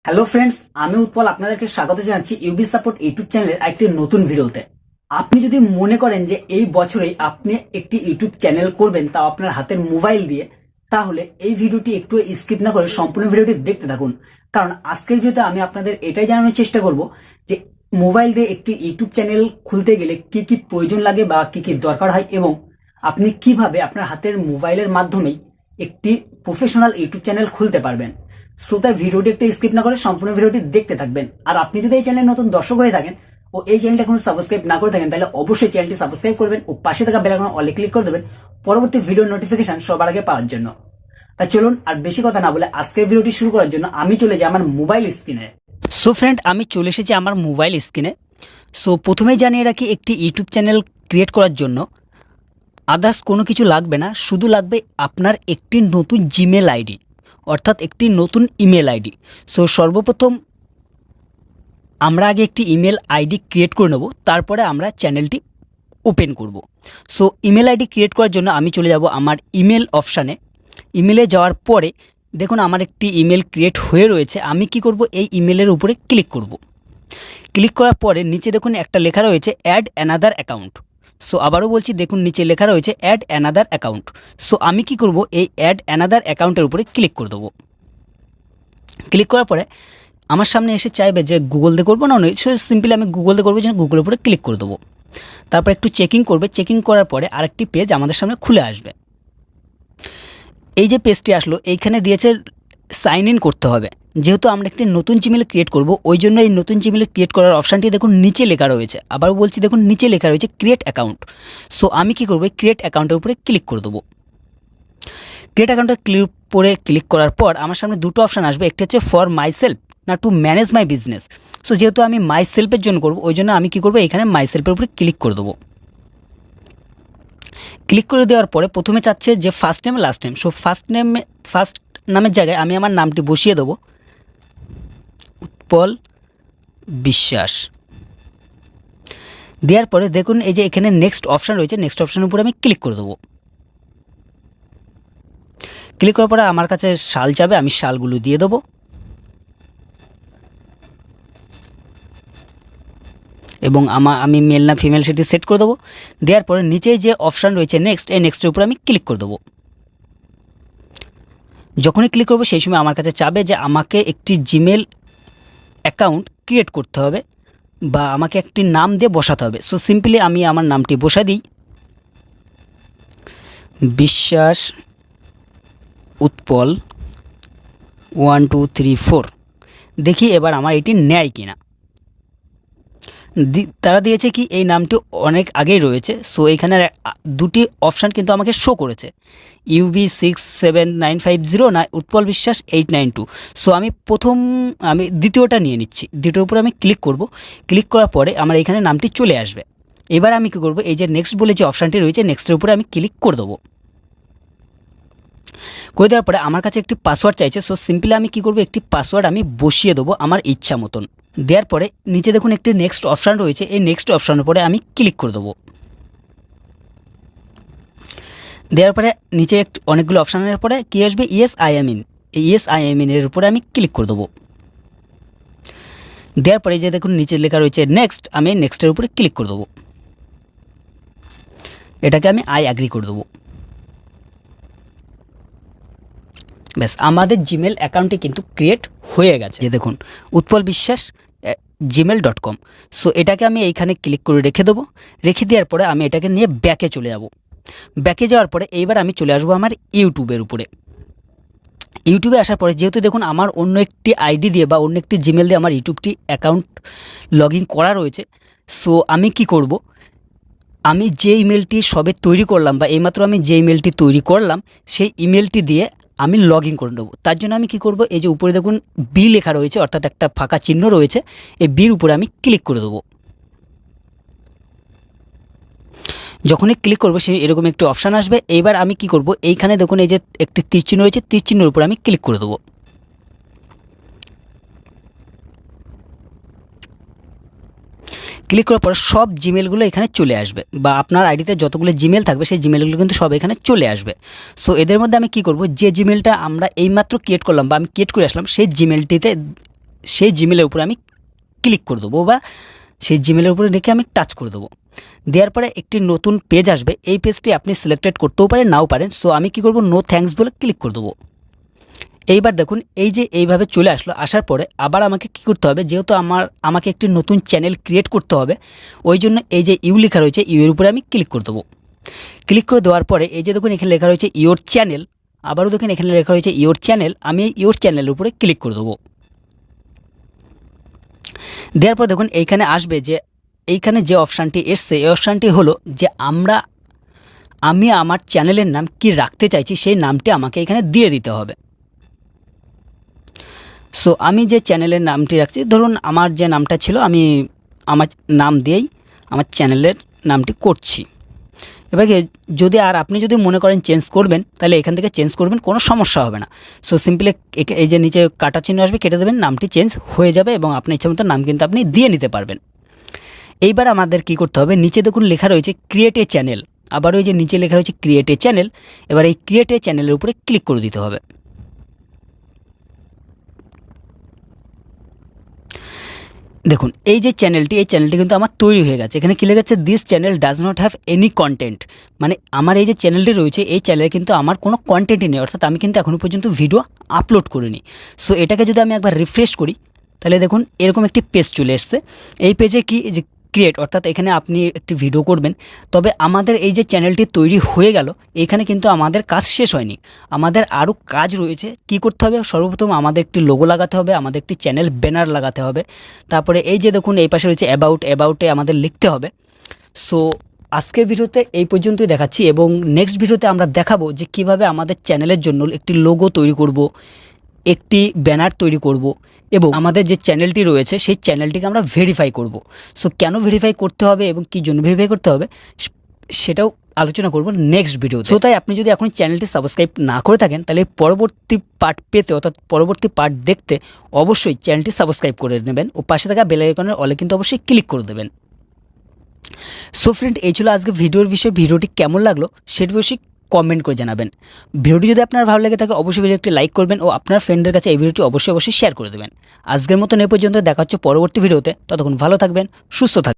Hello friends, আমি উৎপল আপনাদেরকে স্বাগত জানাচ্ছি ইউবি সাপোর্ট ইউটিউব চ্যানেলের একটি নতুন ভিডিওতে। আপনি যদি মনে করেন যে এই বছরেই আপনি একটি ইউটিউব চ্যানেল করবেন তাও আপনার হাতের মোবাইল দিয়ে, তাহলে এই ভিডিওটি একটু স্কিপ না করে সম্পূর্ণ ভিডিওটি দেখতে থাকুন। কারণ আজকের ভিডিওতে আমি আপনাদের এটাই জানানোর চেষ্টা করব যে মোবাইল দিয়ে একটি ইউটিউব চ্যানেল খুলতে গেলে কি কি প্রয়োজন লাগে বা কি কি দরকার হয়, এবং আপনি কিভাবে আপনার হাতের মোবাইলের মাধ্যমেই একটি প্রফেশনাল ইউটিউব চ্যানেল খুলতে পারবেন। সো তাই ভিডিওটি একটু স্কিপ না করে সম্পূর্ণ ভিডিওটি দেখতে থাকবেন। আর আপনি যদি এই চ্যানেলে নতুন দর্শক হয়ে থাকেন ও এই চ্যানেলটা এখনো সাবস্ক্রাইব না করে থাকেন, তাহলে অবশ্যই চ্যানেলটি সাবস্ক্রাইব করবেন ও পাশে থাকা বেল আইকনে অলে ক্লিক করে দেবেন পরবর্তী ভিডিও নোটিফিকেশন সবার আগে পাওয়ার জন্য। তাই চলুন আর বেশি কথা না বলে আজকের ভিডিওটি শুরু করার জন্য আমি চলে যাই আমার মোবাইল স্ক্রিনে। সো ফ্রেন্ড, আমি চলে এসেছি আমার মোবাইল স্ক্রিনে। সো প্রথমেই জানিয়ে রাখি, একটি ইউটিউব চ্যানেল ক্রিয়েট করার জন্য আদার্স কোনো কিছু লাগবে না, শুধু লাগবে আপনার একটি নতুন জিমেল আইডি, অর্থাৎ একটি নতুন ইমেল আইডি। সো সর্বপ্রথম আমরা আগে একটি ইমেল আইডি ক্রিয়েট করে নেব, তারপরে আমরা চ্যানেলটি ওপেন করব। সো ইমেল আইডি ক্রিয়েট করার জন্য আমি চলে যাব আমার ইমেল অপশানে। ইমেলে যাওয়ার পরে দেখুন আমার একটি ইমেল ক্রিয়েট হয়ে রয়েছে। আমি কি করব, এই ইমেলের উপরে ক্লিক করব। ক্লিক করার পরে নিচে দেখুন একটা লেখা রয়েছে অ্যাড অ্যানাদার অ্যাকাউন্ট। সো আবারও বলছি, দেখুন নিচে লেখা রয়েছে অ্যাড অ্যানাদার অ্যাকাউন্ট। সো আমি কি করব, এই অ্যাড অ্যানাদার অ্যাকাউন্টের উপরে ক্লিক করে দেবো। ক্লিক করার পরে আমার সামনে এসে চাইবে যে গুগল দিয়ে করবো না, সো সিম্পলি আমি গুগল দিয়ে করবো, যেন গুগলের উপরে ক্লিক করে দেবো। তারপর একটু চেকিং করবে, চেকিং করার পরে আরেকটি পেজ আমাদের সামনে খুলে আসবে। এই যে পেজটি আসলো, এইখানে দিয়েছে সাইন ইন করতে হবে। যেহেতু আমরা একটি নতুন জিমেল ক্রিয়েট করব, ওই জন্য এই নতুন জিমেল ক্রিয়েট করার অপশানটি দেখুন নিচে লেখা রয়েছে। আবার বলছি, দেখুন নিচে লেখা রয়েছে ক্রিয়েট অ্যাকাউন্ট। সো আমি কি করব, ক্রিয়েট অ্যাকাউন্টের উপরে ক্লিক করে দেবো। ক্রিয়েট অ্যাকাউন্টের উপরে ক্লিক করার পর আমার সামনে দুটো অপশান আসবে, একটি হচ্ছে ফর মাই সেলফ না to manage my business. So যেহেতু আমি মাই সেলফের জন্য করব, ওই জন্য আমি কি করব, এখানে মাই সেলফের উপরে ক্লিক করে দেবো। ক্লিক করে দেওয়ার পরে প্রথমে চাচ্ছে যে first name last name. So first নামের জায়গায় আমি আমার নামটি বসিয়ে দেবো, উৎপল বিশ্বাস। দেওয়ার পরে দেখুন এই যে এখানে নেক্সট অপশান রয়েছে, নেক্সট অপশানের উপরে আমি ক্লিক করে দেবো। ক্লিক করার পরে আমার কাছে সাল যাবে, আমি সালগুলো দিয়ে দেবো। এবং আমি মেল না ফিমেল সেটি সেট করে দেবো। দেওয়ার পরে নিচেই যে অপশান রয়েছে নেক্সট, এই নেক্সটের উপরে আমি ক্লিক করে দেবো। যখনই ক্লিক করবো সেই সময় আমার কাছে চাবে যে আমাকে একটি জিমেল অ্যাকাউন্ট ক্রিয়েট করতে হবে বা আমাকে একটি নাম দিয়ে বসাতে হবে। সো সিম্পলি আমি আমার নামটি বসা দিই, বিশ্বাস উৎপল 1 2 3 4। দেখি এবার আমার এটি নেয় কিনা। তারা দিয়েছে কি এই নামটি অনেক আগেই রয়েছে। সো এখানে দুটি অপশান কিন্তু আমাকে শো করেছে, UB 67950 না উৎপল বিশ্বাস 892। সো আমি দ্বিতীয়টা নিয়ে নিচ্ছি, দ্বিতীয়র উপরে আমি ক্লিক করব। ক্লিক করার পরে আমার এখানে নামটি চলে আসবে। এবার আমি কী করব, এই যে নেক্সট বলে যে অপশানটি রয়েছে নেক্সটের উপরে আমি ক্লিক করে দেবো। করে দেওয়ার পরে আমার কাছে একটি পাসওয়ার্ড চাইছে। সো সিম্পলি আমি কী করব, একটি পাসওয়ার্ড আমি বসিয়ে দেবো আমার ইচ্ছা মতন। দেওয়ার পরে নিচে দেখুন একটি নেক্সট অপশান রয়েছে, এই নেক্সট অপশানের পরে আমি ক্লিক করে দেবো। দেওয়ার পরে নিচে অনেকগুলো অপশানের পরে কী আসবে, ইয়েস আই এম ইন। এই ইয়েস আই এম ইনের উপরে আমি ক্লিক করে দেবো। দেওয়ার পরে যে দেখুন নিচে লেখা রয়েছে নেক্সট, আমি নেক্সটের উপরে ক্লিক করে দেবো। এটাকে আমি আই অ্যাগ্রি করে দেবো। ব্যাস, আমাদের জিমেল অ্যাকাউন্টটি কিন্তু ক্রিয়েট হয়ে গেছে। যে দেখুন উৎপল বিশ্বাস gmail.com। সো এটাকে আমি এইখানে ক্লিক করে রেখে দেবো। রেখে দেওয়ার পরে আমি এটাকে নিয়ে ব্যাকে চলে যাব। ব্যাকে যাওয়ার পরে এইবার আমি চলে আসবো আমার ইউটিউবের উপরে। ইউটিউবে আসার পরে যেহেতু দেখুন আমার অন্য একটি আইডি দিয়ে বা অন্য একটি জিমেল দিয়ে আমার ইউটিউবটি অ্যাকাউন্ট লগ ইন করা রয়েছে। সো আমি কি করব, আমি যে ইমেলটি সবে তৈরি করলাম বা এইমাত্র আমি যে ইমেলটি তৈরি করলাম সেই ইমেলটি দিয়ে আমি লগ ইন করে নেবো। তার জন্য আমি কি করব, এই যে উপরে দেখুন বি লেখা রয়েছে, অর্থাৎ একটা ফাঁকা চিহ্ন রয়েছে, এই বির উপরে আমি ক্লিক করে দেবো। যখনই ক্লিক করবো সেই এরকম একটি অপশান আসবে। এইবার আমি কি করব, এইখানে দেখুন এই যে একটি তীর চিহ্ন রয়েছে, তীর চিহ্নের উপরে আমি ক্লিক করে দেবো। ক্লিক করার পর সব জিমেলগুলো এখানে চলে আসবে, বা আপনার আইডিতে যতগুলো জিমেল থাকবে সেই জিমেলগুলো কিন্তু সব এখানে চলে আসবে। সো এদের মধ্যে আমি কি করব, যে জিমেলটা আমরা এইমাত্র ক্রিয়েট করলাম বা আমি ক্রিয়েট করে আসলাম সেই জিমেলটিতে সেই জিমেলের উপরে আমি ক্লিক করে দেবো বা সেই জিমেলের উপরে রেখে আমি টাচ করে দেবো। দেওয়ার পরে একটি নতুন পেজ আসবে। এই পেজটি আপনি সিলেক্টেড করতেও পারেন, নাও পারেন। সো আমি কি করব, নো থ্যাঙ্কস বলে ক্লিক করে দেবো। এইবার দেখুন এই যে এইভাবে চলে আসলো। আসার পরে আবার আমাকে কি করতে হবে, যেহেতু আমাকে একটি নতুন চ্যানেল ক্রিয়েট করতে হবে, ওই জন্য এই যে ইউ লেখা রয়েছে, ইউ এর উপরে আমি ক্লিক করে দেবো। ক্লিক করে দেওয়ার পরে এই যে দেখুন এখানে লেখা রয়েছে ইওর চ্যানেল, আবারও দেখুন এখানে লেখা রয়েছে ইওর চ্যানেল, আমি ইওর চ্যানেলের উপরে ক্লিক করে দেবো। দেওয়ার পর দেখুন এইখানে আসবে যে এইখানে যে অপশানটি এসছে, এই অপশানটি হলো যে আমি আমার চ্যানেলের নাম কি রাখতে চাইছি সেই নামটি আমাকে এখানে দিয়ে দিতে হবে। সো আমি যে চ্যানেলের নামটি রাখছি, ধরুন আমার যে নামটা ছিল আমি আমার নাম দিয়েই আমার চ্যানেলের নামটি করছি। এবার যদি আপনি যদি মনে করেন চেঞ্জ করবেন, তাহলে এখান থেকে চেঞ্জ করবেন, কোনো সমস্যা হবে না। সো সিম্পলি এই যে নিচে কাটা চিহ্ন আসবে, কেটে দেবেন, নামটি চেঞ্জ হয়ে যাবে এবং আপনার ইচ্ছা মতো নাম কিন্তু আপনি দিয়ে নিতে পারবেন। এইবার আমাদের কি করতে হবে, নিচে দেখুন লেখা রয়েছে ক্রিয়েট এ চ্যানেল, আবারও এই যে নিচে লেখা রয়েছে ক্রিয়েট এ চ্যানেল, এবার এই ক্রিয়েট এ চ্যানেলের উপরে ক্লিক করে দিতে হবে। দেখুন এই যে চ্যানেলটি, এই চ্যানেলটি কিন্তু আমার তৈরি হয়ে গেছে। এখানে কি লেখা আছে, this channel does not have any content, মানে আমার এই যে চ্যানেলটি রয়েছে এই চ্যানেলে কিন্তু আমার কোনো কন্টেন্টই নেই, অর্থাৎ আমি কিন্তু এখনও পর্যন্ত ভিডিও আপলোড করিনি। সো এটাকে যদি আমি একবার রিফ্রেশ করি, তাহলে দেখুন এরকম একটি পেজ চলে এসছে। এই পেজে কি যে ক্রিয়েট, অর্থাৎ এখানে আপনি একটি ভিডিও করবেন। তবে আমাদের এই যে চ্যানেলটি তৈরি হয়ে গেল, এখানে কিন্তু আমাদের কাজ শেষ হয়নি, আমাদের আরও কাজ রয়েছে। কি করতে হবে, সর্বপ্রথম আমাদের একটি লোগো লাগাতে হবে, আমাদের একটি চ্যানেল ব্যানার লাগাতে হবে। তারপরে এই যে দেখুন এই পাশে রয়েছে অ্যাবাউটে আমাদের লিখতে হবে। সো আজকের ভিডিওতে এই পর্যন্তই দেখাচ্ছি এবং নেক্সট ভিডিওতে আমরা দেখাবো যে কিভাবে আমাদের চ্যানেলের জন্য একটি লোগো তৈরি করব, একটি ব্যানার তৈরি করব এবং আমাদের যে চ্যানেলটি রয়েছে সেই চ্যানেলটিকে আমরা ভেরিফাই করব। সো কেন ভেরিফাই করতে হবে এবং কী জন্য ভেরিফাই করতে হবে সেটাও আলোচনা করব নেক্সট ভিডিও। সো তাই আপনি যদি এখন চ্যানেলটি সাবস্ক্রাইব না করে থাকেন, তাহলে পরবর্তী পার্ট পেতে, অর্থাৎ পরবর্তী পার্ট দেখতে অবশ্যই চ্যানেলটি সাবস্ক্রাইব করে নেবেন ও পাশে থাকা বেল আইকনের অলে কিন্তু অবশ্যই ক্লিক করে দেবেন। সো ফ্রেন্ড, এই ছিল আজকে ভিডিওর বিষয়। ভিডিওটি কেমন লাগলো সেটি অবশ্যই কমেন্ট করে জানাবেন। ভিডিওটি যদি আপনার ভালো লাগে থাকে অবশ্যই ভিডিওটি লাইক করবেন ও আপনার ফ্রেন্ডদের কাছে এই ভিডিওটি অবশ্যই শেয়ার করে দেবেন। আজকের মতন এই পর্যন্ত, দেখা হচ্ছে পরবর্তী ভিডিওতে। ততক্ষণ ভালো থাকবেন, সুস্থ থাকবেন।